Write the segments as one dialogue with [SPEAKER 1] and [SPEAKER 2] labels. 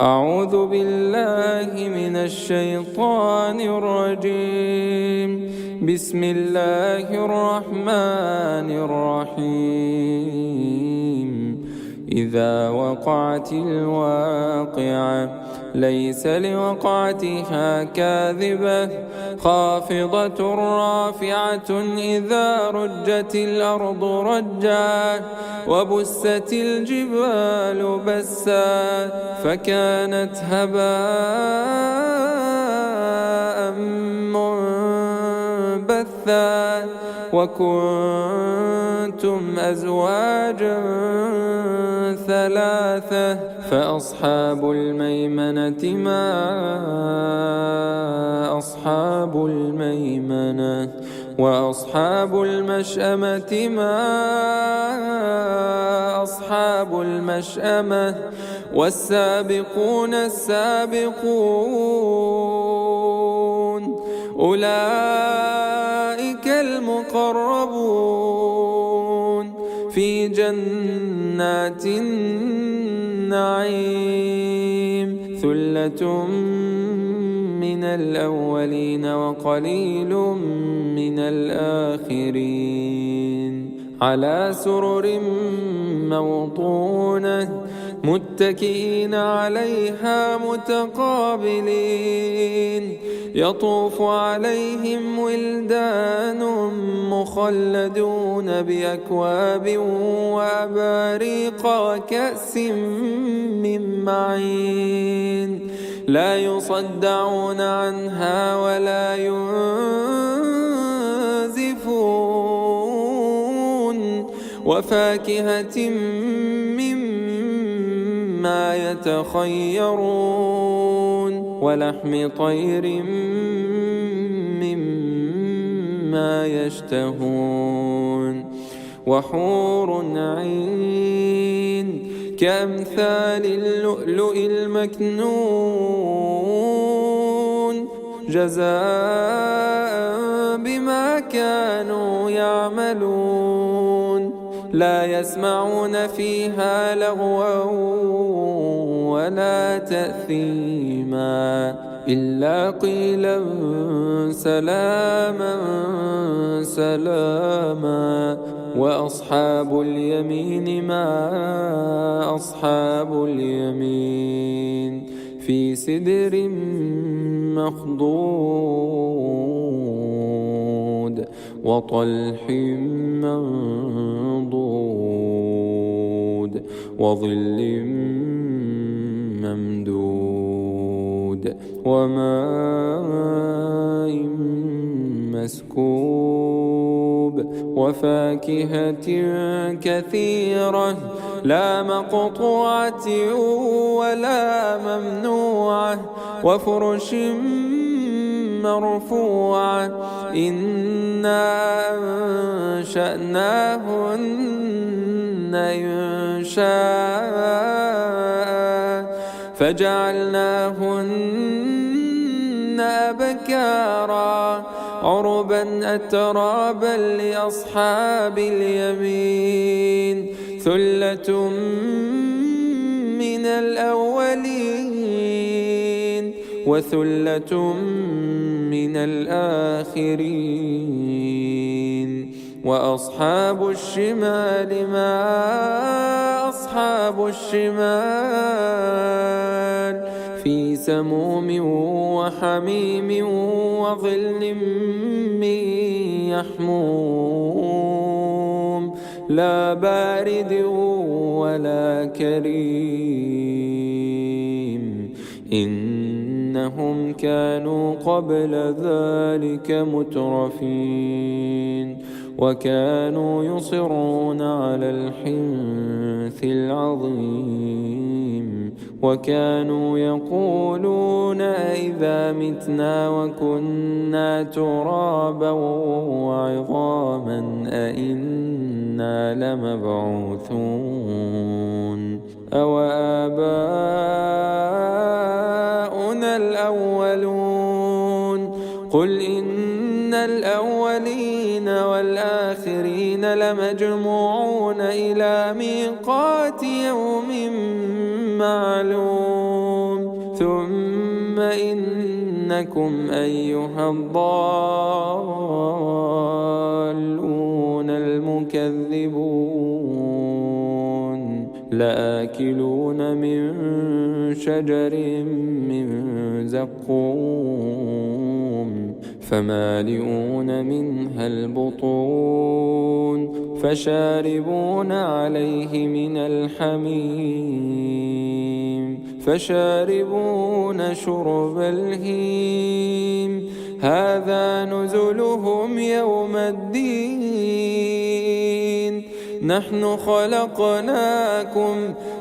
[SPEAKER 1] أعوذ بالله من الشيطان الرجيم. بسم الله الرحمن الرحيم. إذا وقعت الواقعة ليس لوقعتها كاذبة خافضة رافعة إذا رجت الأرض رجا وبست الجبال بسا فكانت هباء منبثا وكنتم أزواجا ثلاثة فأصحاب الميمنة ما أصحاب الميمنة وأصحاب المشأمة ما أصحاب المشأمة والسابقون السابقون أولئك المقربون في جنات النعيم ثلة من الأولين وقليل من الآخرين على سرر موضونة متكئين عليها متقابلين يطوف عليهم ولدان مخلدون بأكواب وأباريق وكأس من معين لا يصدعون عنها ولا ينزفون وفاكهة مما يتخيرون ولحم طير مما يشتهون وحور عين كأمثال اللؤلؤ المكنون جزاء بما كانوا يعملون لا يسمعون فيها لغوا ولا تأثيما إلا قيلا سلاما سلاما وأصحاب اليمين ما أصحاب اليمين في سدر مخضود وطلح منضود وظل ممدود وماء مسكوب وفاكهة كثيرة لا مقطوعة ولا ممنوعة وفرش مرفوعة إنا أنشأناهن إنشاء فجعلناهن أبكارا عربا أترابا لأصحاب اليمين ثلة من الأولين وثلة من الآخرين وأصحاب الشمال ما أصحاب الشمال في سموم وحميم وظل من يحموم لا بارد ولا كريم إنهم كانوا قبل ذلك مترفين وكانوا يصرون على الحنث العظيم وكانوا يقولون إذا متنا وكنا ترابا وعظاما أئنا لمبعوثون أو آباؤنا الأولون قل إن الأولين والآخرين لمجموعون إلى ميقات يوم معلوم ثم إنكم أيها الضالون المكذبون لآكلون من شجر من زقوم فمالئون منها البطون فشاربون عليه من الحميم فشاربون شرب الهيم هذا نزلهم يوم الدين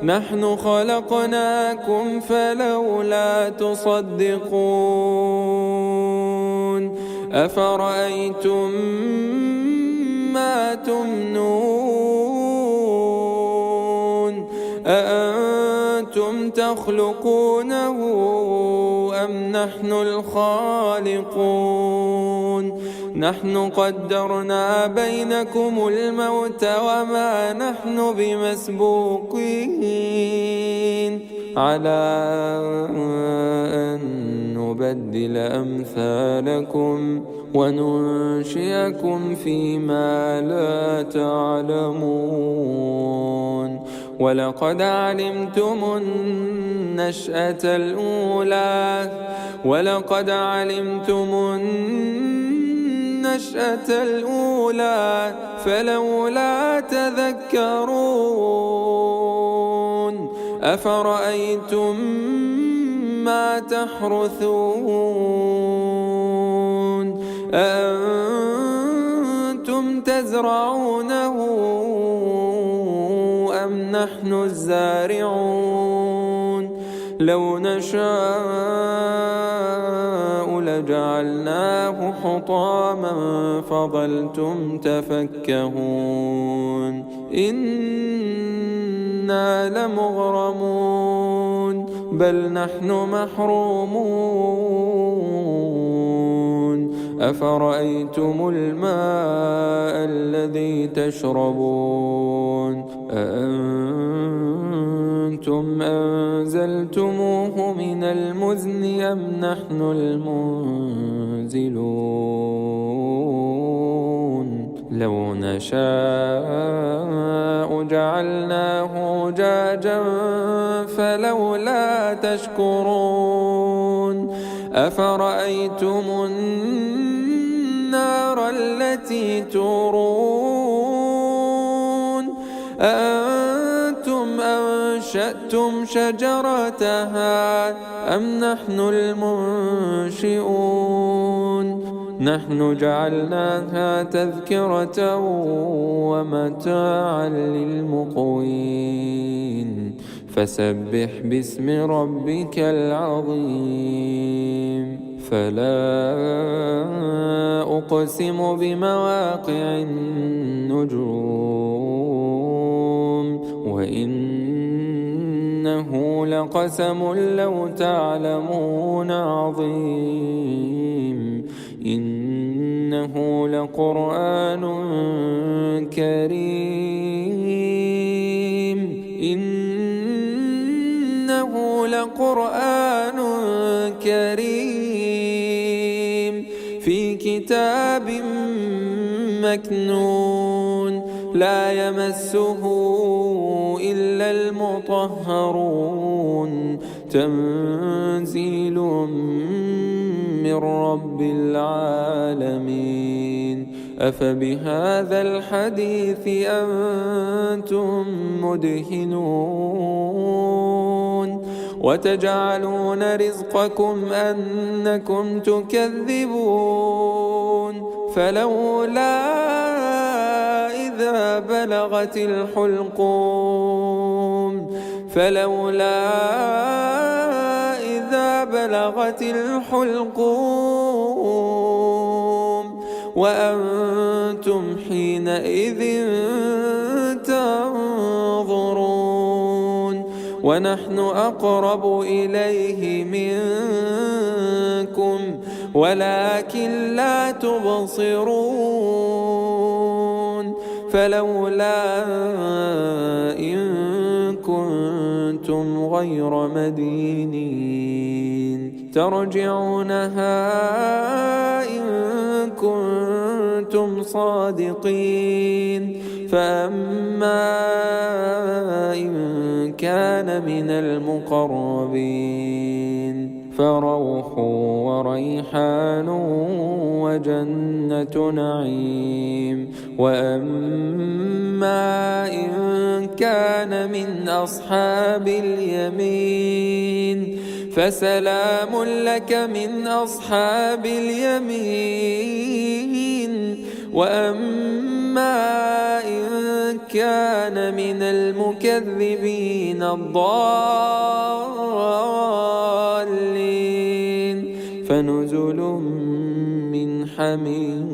[SPEAKER 1] نحن خلقناكم فلولا تصدقون أفرأيتم ما تمنون أأنتم تخلقونه أم نحن الخالقون نحن قدرنا بينكم الموت وما نحن بمسبوقين على أن نبدل أمثالكم وننشئكم فيما لا تعلمون ولقد علمتم النشأة الأولى فلولا تذكرون أفرأيتم ما تحرثون أأنتم تزرعونه أم نحن الزارعون لو نشاء لجعلناه حطاما فظلتم تفكهون إنا لمغرمون بل نحن محرومون أفرأيتم الماء الذي تشربون أأنتم أنزلتموه من المزن أم نحن المنزلون لو نشاء جعلناه أجاجا فلولا تشكرون أفرأيتم النار التي تورون أأنتم أنشأتم شجرتها أم نحن المنشئون نحن جعلناها تذكرة ومتاعا للمقوين فسبح باسم ربك العظيم فلا أقسم بمواقع النجوم وإنه لقسم لو تعلمون عظيم إنه لقرآن كريم في كتاب مكنون لا يمسه إلا المطهرون تنزيل من رب العالمين أفبهذا الحديث أنتم مدهنون وتجعلون رزقكم أنكم تكذبون فلولا إذا بلغت الحلقوم وأنتم حينئذ تنظرون ونحن أقرب إليه منكم ولكن لا تبصرون فلولا إن كنتم غير مدينين ترجعونها إن كنتم صادقين. فأما إن كان من المقربين فروح وريحان وجنة نعيم. وأما إن كان من أصحاب اليمين فسلام لك من أصحاب اليمين. وأما إن كان من المكذبين الضالين فنزل من حميم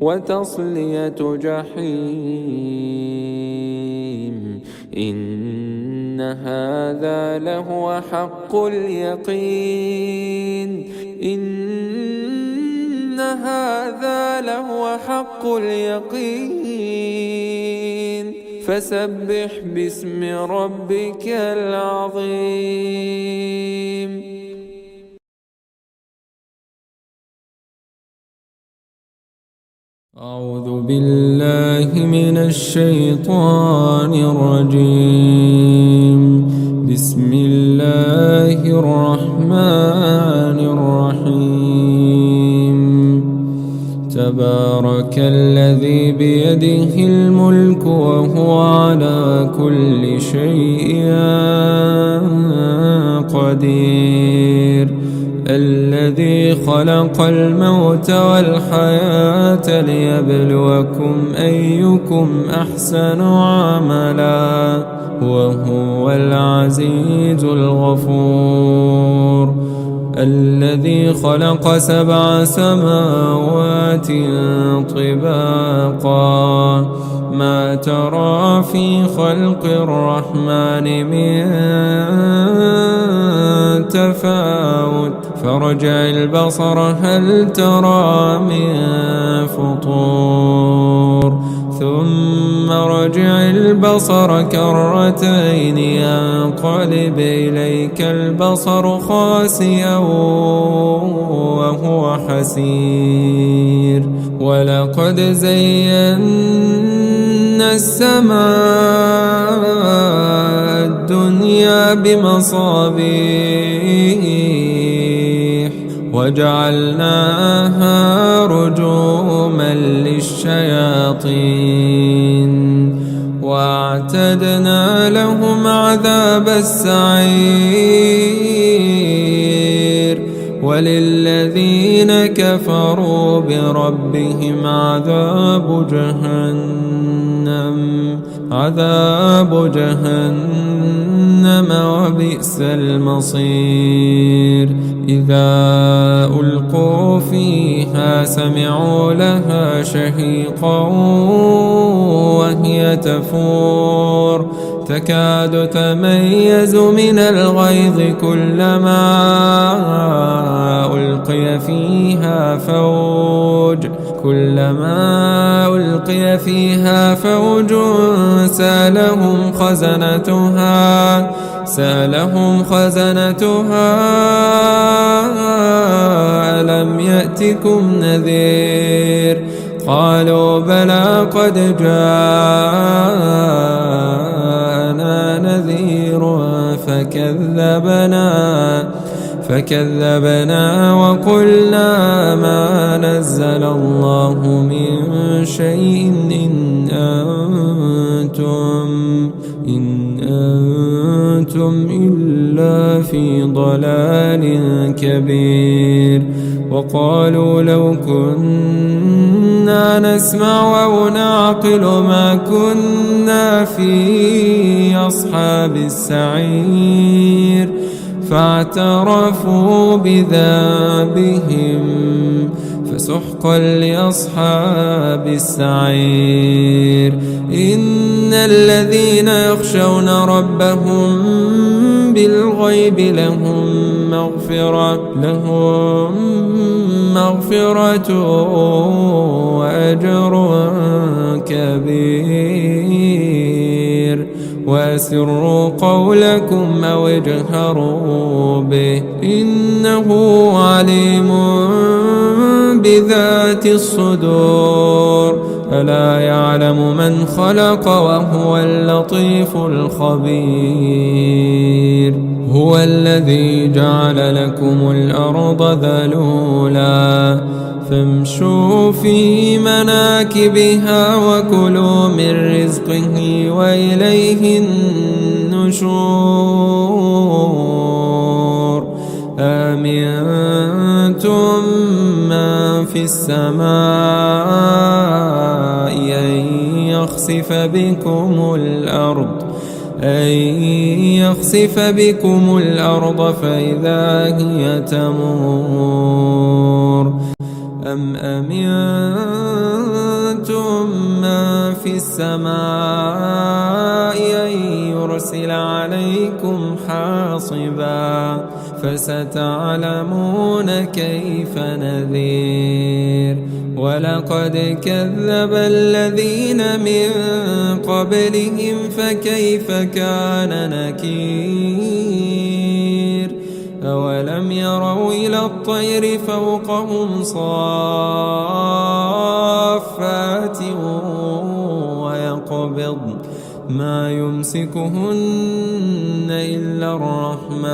[SPEAKER 1] وتصلية جحيم. إن هذا لهو حق اليقين. إن هذا لهو حق اليقين. فسبح باسم ربك العظيم.
[SPEAKER 2] أعوذ بالله من الشيطان الرجيم. بسم الله الرحمن الرحيم. تبارك الذي بيده الملك وهو على كل شيء قدير. الذي خلق الموت والحياة ليبلوكم أيكم أحسن عملا وهو العزيز الغفور. الذي خلق 7 سماوات طباقا ما ترى في خلق الرحمن من تفاوت فارجع البصر هل ترى من فطور ثم رجع البصر كرتين ينقلب إليك البصر خاسئا وهو حسير. ولقد زينا السماء الدنيا بمصابيح وجعلناها رجوما للشياطين واعتدنا لهم عذاب السعير. وللذين كفروا بربهم عذاب جهنم وبئس المصير. إذا ألقوا فيها سمعوا لها شهيقا وهي تفور تكاد تميز من الغيظ كلما ألقي فيها فوج سألهم خزنتها ألم يأتكم نذير قالوا بلى قد جاءنا نذير فكذبنا وقلنا ما نزل الله من شيء إن أنتم إلا في ضلال كبير. وقالوا لو كنا نسمع أو نعقل ما كنا في أصحاب السعير فاعترفوا بذنبهم فسحقا لأصحاب السعير. إن الذين يخشون ربهم بالغيب لهم مغفرة وأجر كبير. وأسروا قولكم أو اجهروا به إنه عليم بذات الصدور ألا يعلم من خلق وهو اللطيف الخبير هو الذي جعل لكم الأرض ذلولا فامشوا في مناكبها وكلوا من رزقه وإليه النشور أمنتم من في السماء أن يخسف بكم الأرض فإذا هي تمور أم أمنتم من في السماء أن يرسل عليكم حاصبا فستعلمون كيف نذير ولقد كذب الذين من قبلهم فكيف كان نكير أولم يروا إلى الطير فوقهم صافات ويقبضن ما يمسكهن إلا الرحمن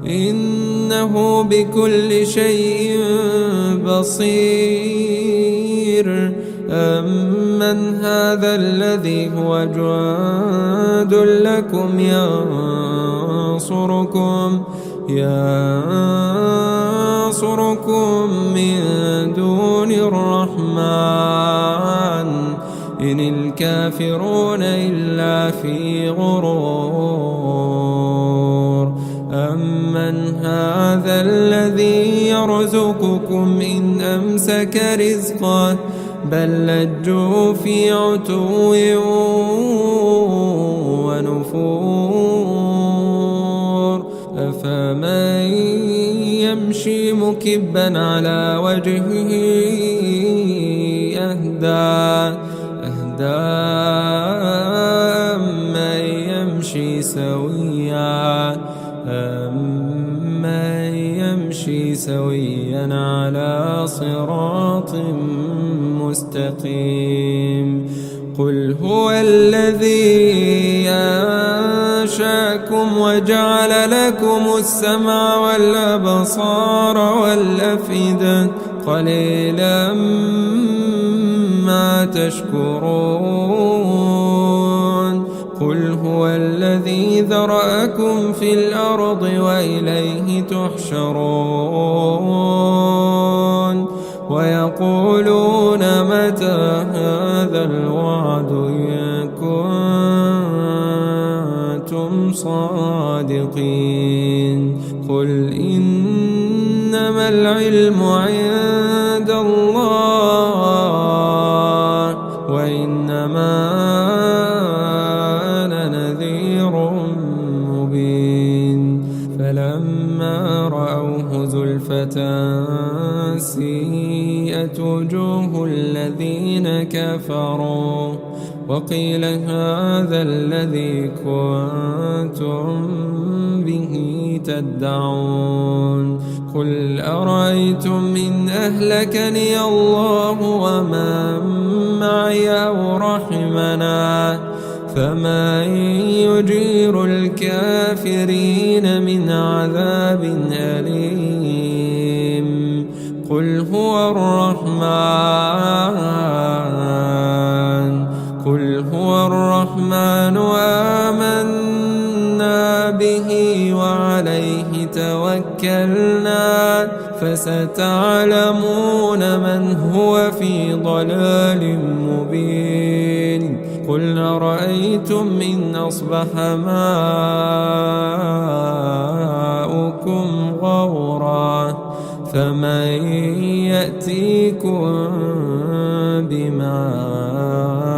[SPEAKER 2] إنه بكل شيء بصير أمن هذا الذي هو جند لكم ينصركم من دون الرحمن إن الكافرون إلا في غرور أمن هذا الذي يرزقكم إن أمسك رزقه بل لجوا في عتو ونفور أفمن يمشي مكبا على وجهه أهدى أمن يمشي سويا على صراط مستقيم قل هو الذي أنشأكم وجعل لكم السمع والأبصار والأفئدة قليلا ما تشكرون قل هو الذي ذرأكم في الأرض وإليه تحشرون ويقولون متى هذا الوعد إن كنتم صادقين قل إنما العلم عند الله وإنما أنا نذير مبين فلما رأوه زلفة سيئت وجوه الذين كفروا وقيل هذا الذي كنتم به تدعون قل أرأيتم إن أهلكني الله ومن معي أو رحمنا فمن يجير الكافرين من عذاب أليم قل هو الرحمن آمنا به وعليه توكلنا فستعلمون من هو في ضلال مبين قل أرأيتم إن أصبح ماؤكم غورا فمن يأتيكم بماء